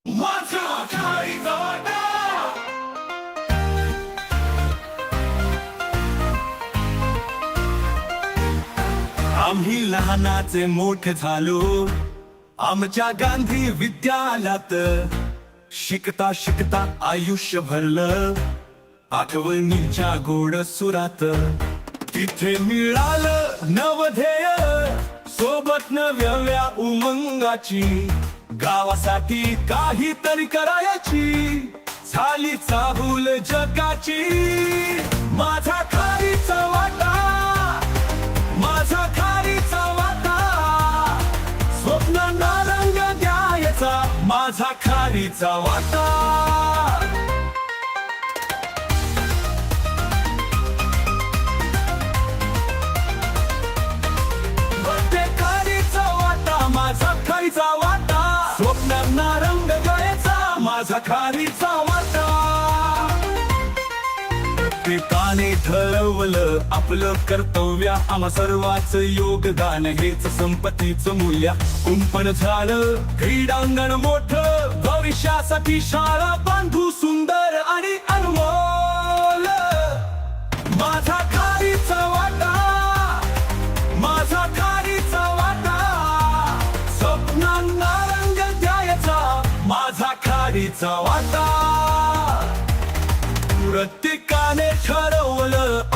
माझा खारीचा वाटा. आम्ही लहानाचे मोठे झालो आमच्या गांधी विद्यालयात. शिकता शिकता आयुष्य भरलं आठवणीच्या गोड सुरात. तिथे मिळालं नवध्येय सोबत नव्या उमंगाची. गावासाठी काहीतरी करायची झाली चाहूल जगाची. माझा खारीचा वाटा, माझा खारीचा वाटा. स्वप्नांना रंग द्यायचा माझा खारीचा वाटा. माझा खारीचा वाटा, स्वप्नांना रंग द्यायचा माझा खारीचा वाटा. प्रत्येकाने ठरवलं आपलं कर्तव्य, आम्हा सर्वांच योगदान हेच संपत्तीचं मूल्य. कुंपण झालं क्रीडांगण मोठं, भविष्यासाठी शाळा बांधू सुंदर आणि अनमोल. माझा खारीचा वाटा, माझा खारीचा वाटा. स्वप्नांना रंग द्यायचा माझा खारीचा वाटा. प्रत्येक